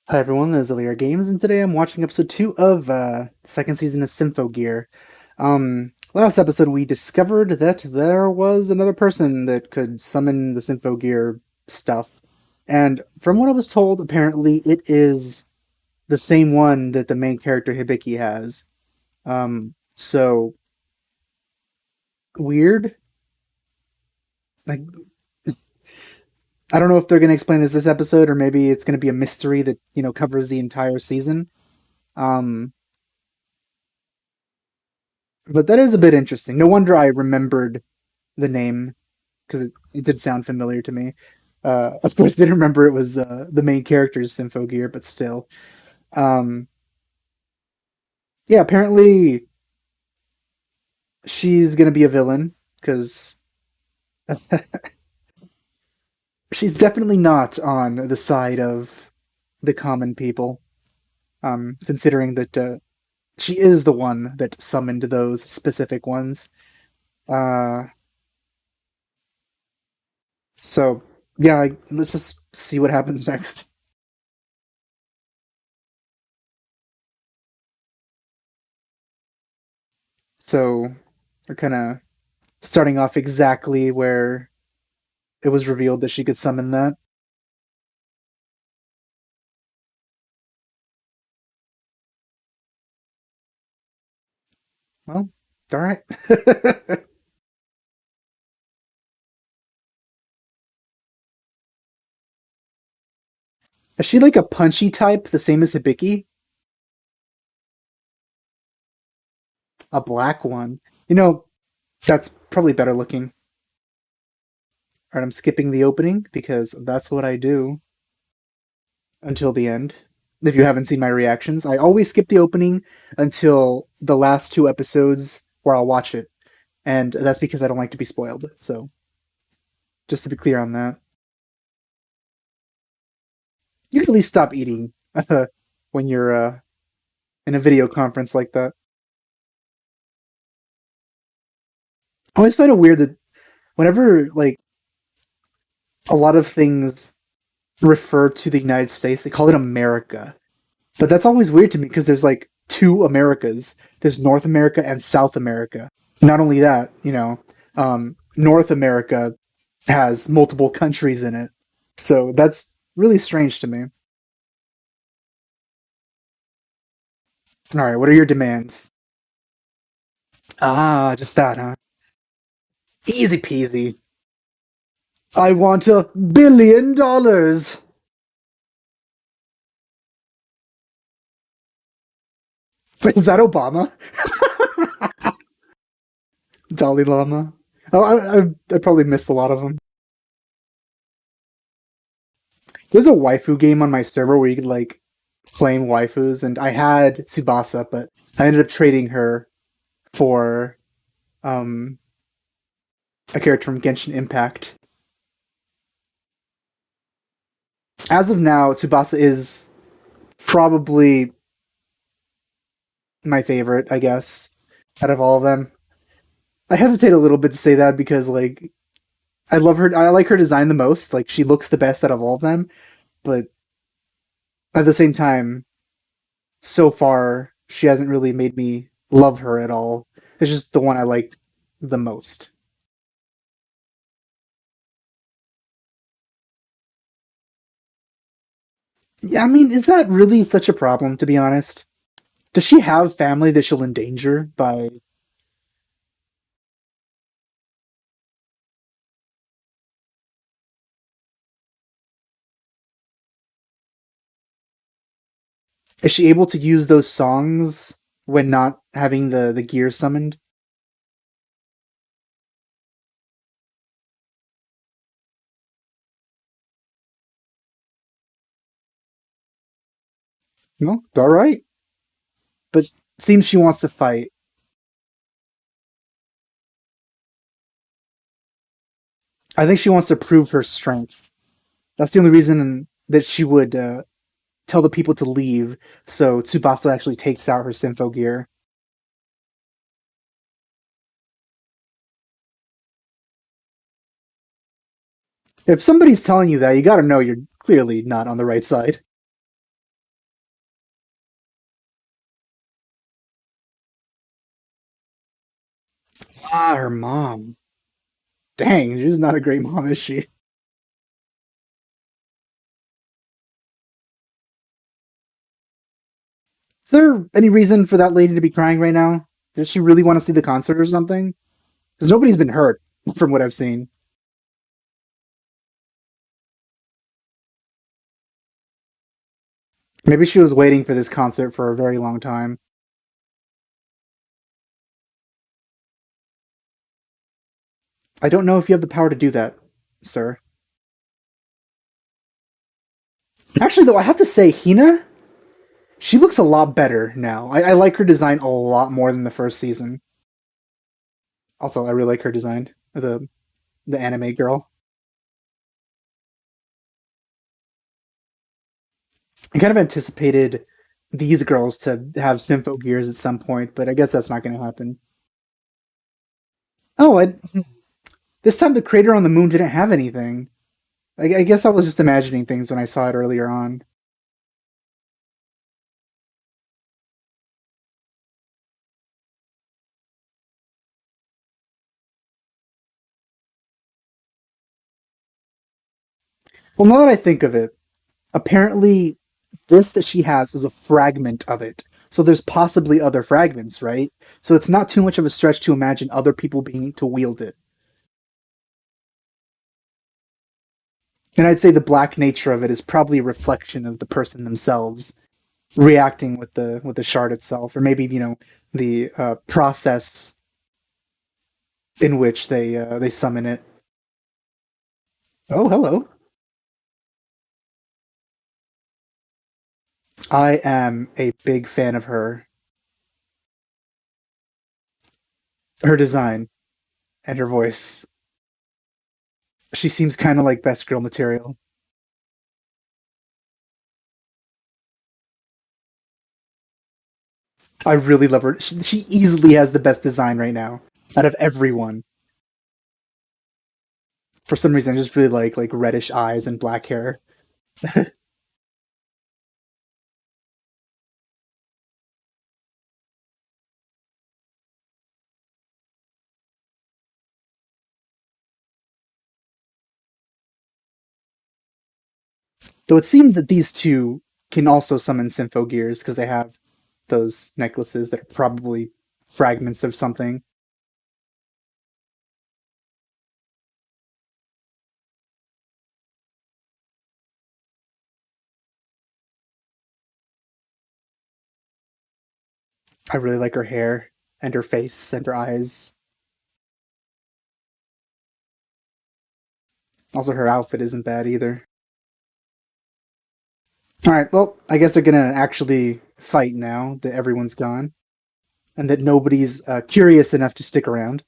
Hi everyone, this is LAR Games, and today I'm watching episode 2 of second season of Symphogear. Last episode we discovered that there was another person that could summon the Symphogear stuff. And from what I was told, apparently it is the same one that the main character Hibiki has. So weird. Like, I don't know if they're going to explain this episode, or maybe it's going to be a mystery that, covers the entire season. Um, But that is a bit interesting. No wonder I remembered the name because it did sound familiar to me. Of course, I didn't remember it was the main character's Symphogear, but still. Um, yeah, apparently she's gonna be a villain because she's definitely not on the side of the common people. Considering that she is the one that summoned those specific ones. Uh, so yeah, let's just see what happens next. So we're kind of starting off exactly where it was revealed that she could summon that. Well, all right. Is she like a punchy type, the same as Hibiki? A black one. You know, that's probably better looking. All right, I'm skipping the opening because that's what I do until the end. If you haven't seen my reactions, I always skip the opening until the last two episodes where I'll watch it. And that's because I don't like to be spoiled. So, just to be clear on that. You can at least stop eating when you're in a video conference like that. I always find it weird that whenever like a lot of things refer to the United States, they call it America. But that's always weird to me because there's like two Americas. There's North America and South America. Not only that, North America has multiple countries in it. So that's really strange to me. All right, what are your demands? Ah, just that, huh? Easy peasy. I want $1 billion. Is that Obama? Dalai Lama? Oh, I probably missed a lot of them. There's a waifu game on my server where you could like claim waifus, and I had Tsubasa, but I ended up trading her for um a character from Genshin Impact. As of now, Tsubasa is probably my favorite, I guess, out of all of them. I hesitate a little bit to say that because like I love her. I like her design the most. Like she looks the best out of all of them. But at the same time, so far she hasn't really made me love her at all. It's just the one I like the most. Yeah, I mean, is that really such a problem? To be honest, does she have family that she'll endanger by? Is she able to use those songs when not having the gear summoned? No, all right. But seems she wants to fight. I think she wants to prove her strength. That's the only reason that she would tell the people to leave. So Tsubasa actually takes out her Sympho gear. If somebody's telling you that, you gotta know you're clearly not on the right side. Ah, her mom. Dang, she's not a great mom, is she? Is there any reason for that lady to be crying right now? Does she really want to see the concert or something? Because nobody's been hurt from what I've seen. Maybe she was waiting for this concert for a very long time. I don't know if you have the power to do that, sir. Actually, though, I have to say, Hina, she looks a lot better now. I like her design a lot more than the first season. Also, I really like her design, the anime girl. I kind of anticipated these girls to have Symphogears at some point, but I guess that's not going to happen. Oh, this time the crater on the moon didn't have anything. I guess I was just imagining things when I saw it earlier on. Well, now that I think of it, apparently this that she has is a fragment of it. So there's possibly other fragments, right? So it's not too much of a stretch to imagine other people being to wield it. And I'd say the black nature of it is probably a reflection of the person themselves reacting with the shard itself, or maybe the process in which they summon it. Oh, hello. I am a big fan of her design and her voice. She seems kind of like best girl material. I really love her. She easily has the best design right now out of everyone. For some reason, I just really like reddish eyes and black hair. Though it seems that these two can also summon Symphogears because they have those necklaces that are probably fragments of something. I really like her hair and her face and her eyes. Also, her outfit isn't bad either. All right, well, I guess they're gonna actually fight now that everyone's gone and that nobody's curious enough to stick around.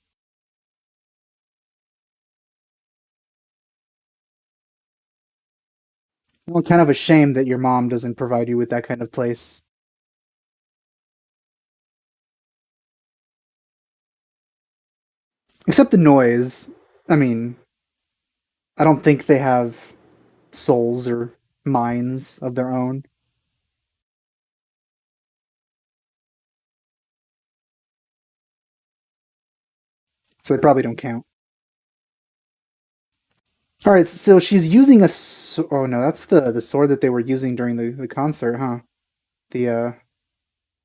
Well, kind of a shame that your mom doesn't provide you with that kind of place. Except the noise. I mean, I don't think they have souls or minds of their own, so they probably don't count. All right, so she's using a. Oh no, that's the sword that they were using during the concert, huh? The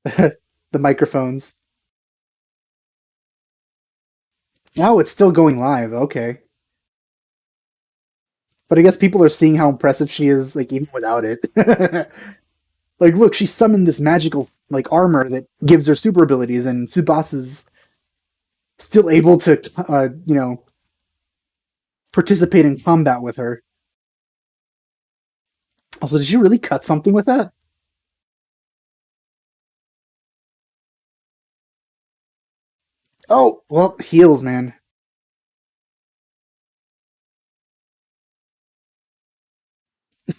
the microphones. Oh, it's still going live. Okay, but I guess people are seeing how impressive she is, like even without it. Like, look, she summoned this magical like armor that gives her super abilities, and Tsubasa's still able to, participate in combat with her. Also, did she really cut something with that? Oh, well, heals, man.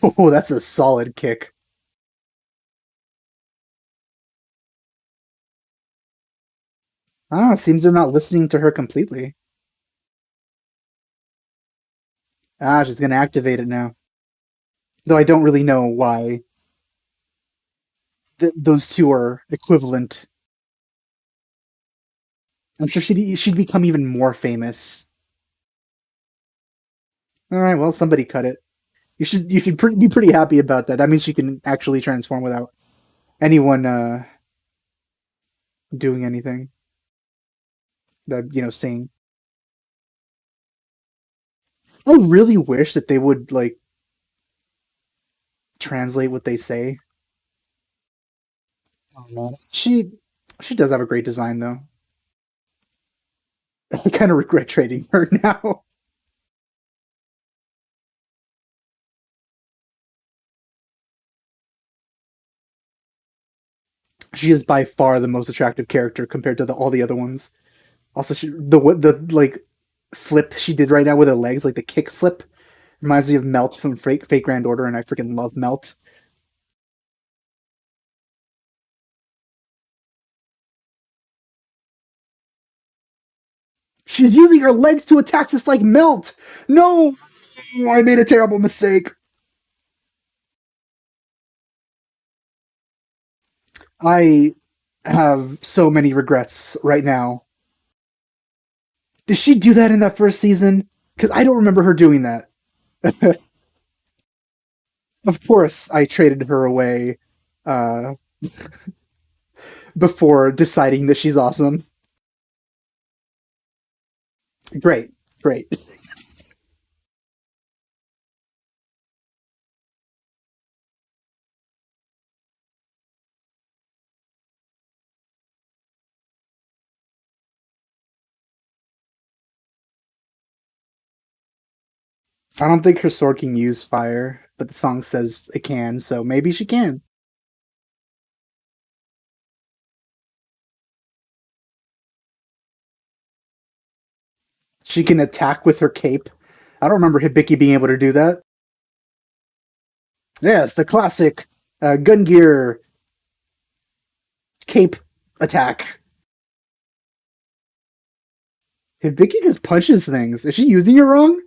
Oh, that's a solid kick. Ah, seems they're not listening to her completely. Ah, she's gonna activate it now. Though I don't really know why those two are equivalent. I'm sure she'd become even more famous. All right, well, somebody cut it. You should be pretty happy about that. That means she can actually transform without anyone doing anything. That saying. I really wish that they would like translate what they say. Oh man, she does have a great design though. I kind of regret trading her now. She is by far the most attractive character compared to all the other ones. Also, the like flip she did right now with her legs, like the kick flip, reminds me of Melt from Fake Grand Order, and I freaking love Melt. She's using her legs to attack just like Melt. No, I made a terrible mistake. I have so many regrets right now. Did she do that in that first season? Because I don't remember her doing that. Of course, I traded her away uh, before deciding that she's awesome. Great, great. I don't think her sword can use fire, but the song says it can, so maybe she can. She can attack with her cape. I don't remember Hibiki being able to do that. Yes, the classic gun gear cape attack. Hibiki just punches things. Is she using it wrong?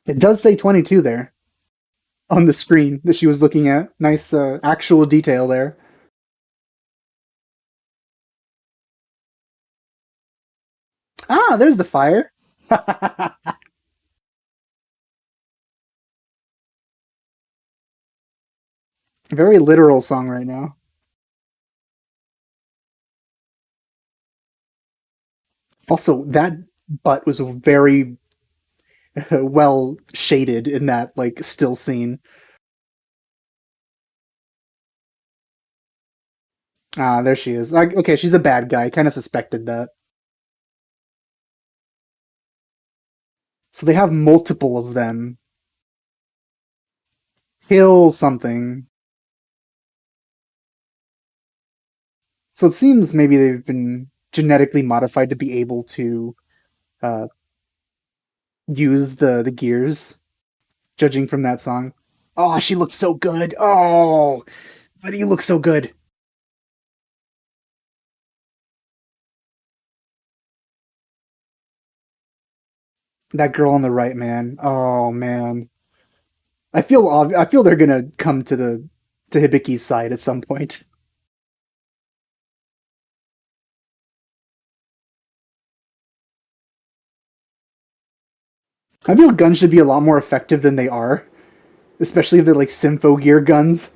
It does say 22 there on the screen that she was looking at. Nice actual detail there. Ah, there's the fire. Very literal song right now. Also, that butt was very well shaded in that like still scene. Ah, there she is. Like, okay, she's a bad guy. Kind of suspected that. So they have multiple of them. Kill something. So it seems maybe they've been genetically modified to be able to uh, use the gears. Judging from that song. Oh, she looks so good. Oh, why do you look so good? That girl on the right, man. Oh man, I feel they're gonna come to the to Hibiki's side at some point. I feel guns should be a lot more effective than they are, especially if they're like Symphogear guns.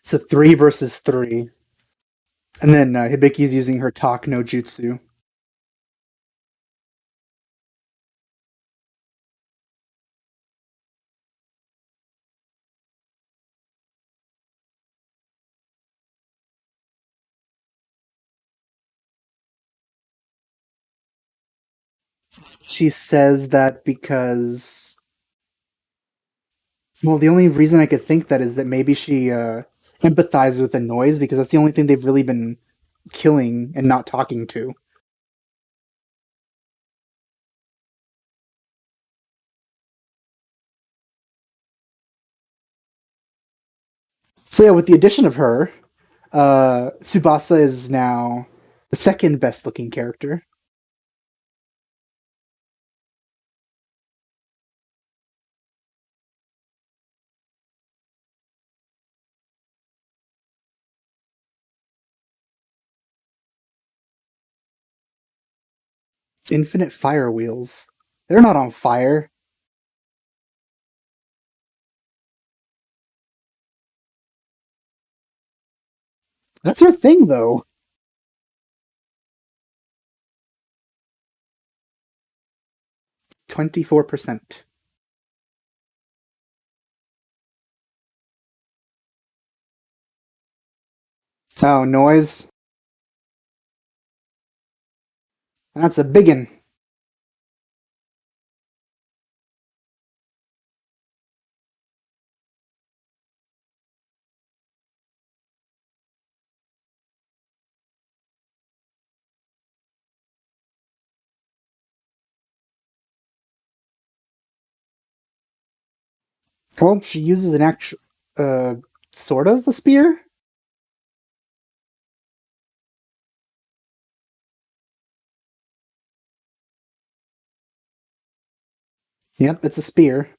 So three versus three, and then Hibiki's using her talk no jutsu. She says that because well, the only reason I could think that is that maybe she empathizes with the noise because that's the only thing they've really been killing and not talking to. So yeah, with the addition of her, Tsubasa is now the second best looking character. Infinite fire wheels. They're not on fire. That's her thing, though. 24%. Oh, noise. That's a biggin. Well, she uses an actual, uh, sort of a spear. Yep, it's a spear.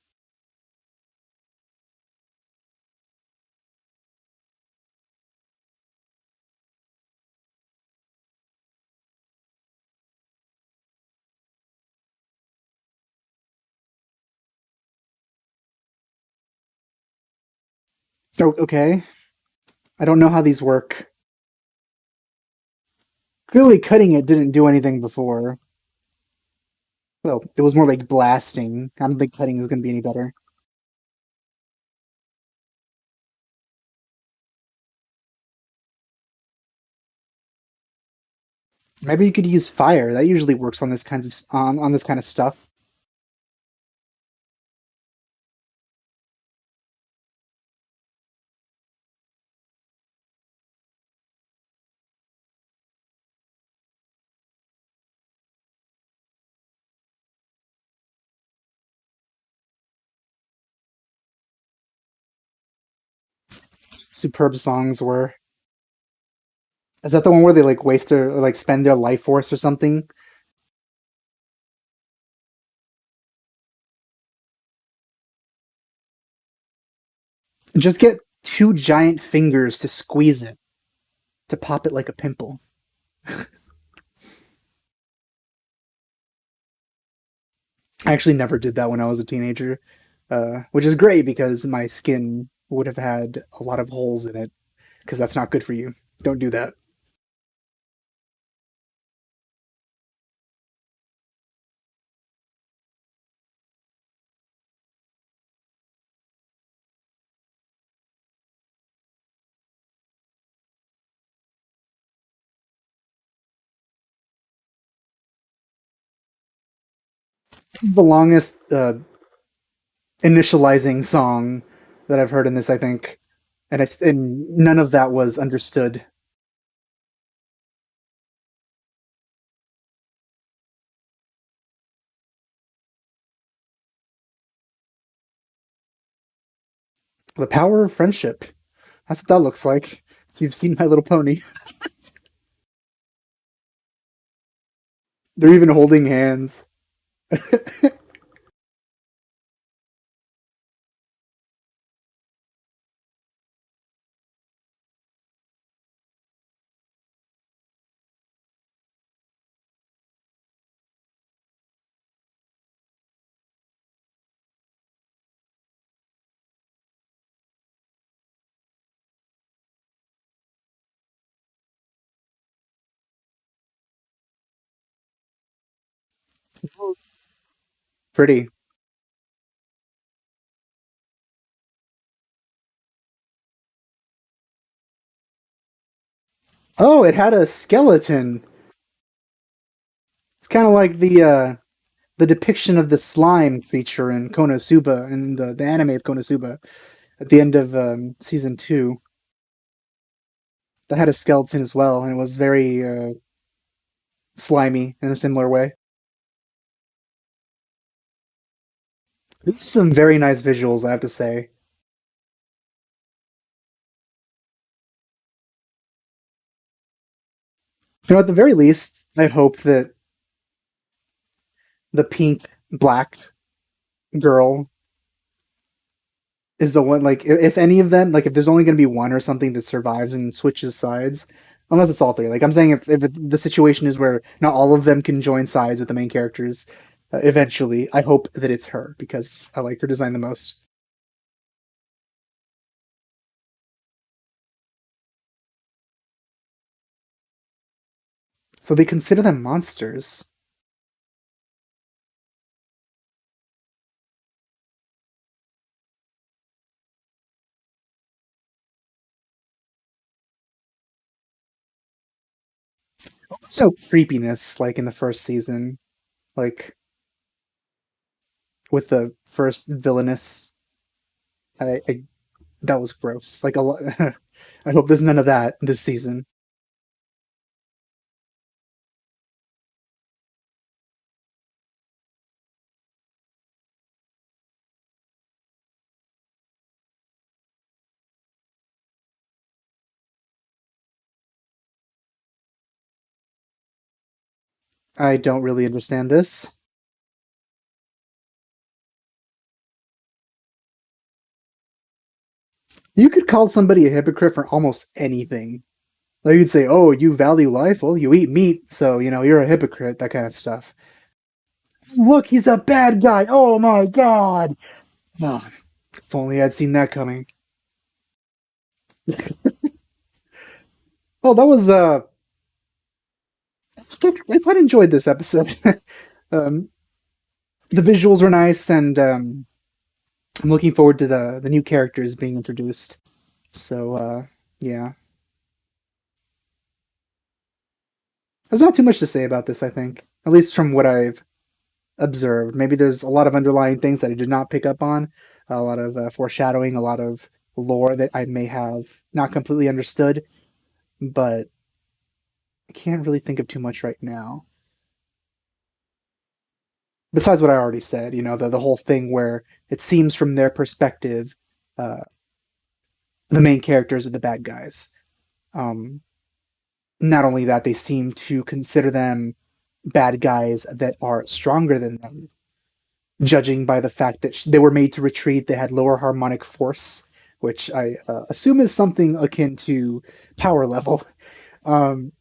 Oh, okay. I don't know how these work. Clearly, cutting it didn't do anything before. Well, it was more like blasting. I don't think cutting is going to be any better. Maybe you could use fire. That usually works on this kinds of on this kind of stuff. Superb songs were. Is that the one where they like waste their or like spend their life force or something? Just get two giant fingers to squeeze it to pop it like a pimple. I actually never did that when I was a teenager, which is great because my skin would have had a lot of holes in it because that's not good for you. Don't do that. This is the longest initializing song that I've heard in this, I think, and none of that was understood. The power of friendship. That's what that looks like. If you've seen My Little Pony, they're even holding hands. Pretty. Oh, it had a skeleton. It's kind of like the depiction of the slime creature in Konosuba in the anime of Konosuba at the end of season two. That had a skeleton as well, and it was very slimy in a similar way. These are some very nice visuals, I have to say. At the very least, I hope that the pink black girl is the one. Like, if any of them, like, if there's only going to be one or something that survives and switches sides, unless it's all three. Like, I'm saying, if the situation is where not all of them can join sides with the main characters, eventually, I hope that it's her because I like her design the most. So they consider them monsters. So creepiness, like in the first season, like with the first villainous. I that was gross. Like a lot. I hope there's none of that this season. I don't really understand this. You could call somebody a hypocrite for almost anything. Like you'd say, "Oh, you value life? Well, you eat meat, so you're a hypocrite." That kind of stuff. Look, he's a bad guy. Oh my god! Oh, if only I'd seen that coming. Well, that was I quite enjoyed this episode. um, the visuals were nice, and I'm looking forward to the new characters being introduced. So yeah, there's not too much to say about this. I think, at least from what I've observed. Maybe there's a lot of underlying things that I did not pick up on, a lot of foreshadowing, a lot of lore that I may have not completely understood, but I can't really think of too much right now. Besides what I already said, the whole thing where it seems from their perspective, uh, the main characters are the bad guys. Um, Not only that, they seem to consider them bad guys that are stronger than them, judging by the fact that they were made to retreat. They had lower harmonic force, which I assume is something akin to power level. Um,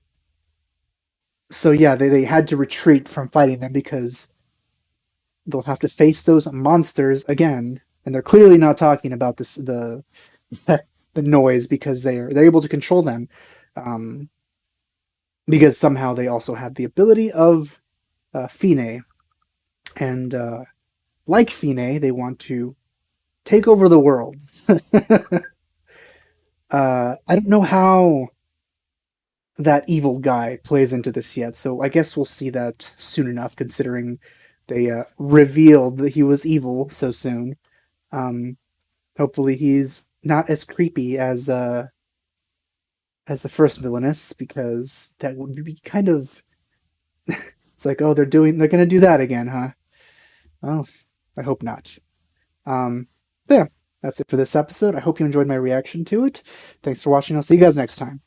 so yeah, they had to retreat from fighting them because they'll have to face those monsters again, and they're clearly not talking about this the noise because they're able to control them, um, because somehow they also have the ability of Fine, and like Fine, they want to take over the world. I don't know how that evil guy plays into this yet, so I guess we'll see that soon enough, considering they revealed that he was evil so soon. Um, Hopefully, he's not as creepy as the first villainess, because that would be kind of. It's like, oh, they're gonna do that again, huh? Well, I hope not. But yeah, that's it for this episode. I hope you enjoyed my reaction to it. Thanks for watching. I'll see you guys next time.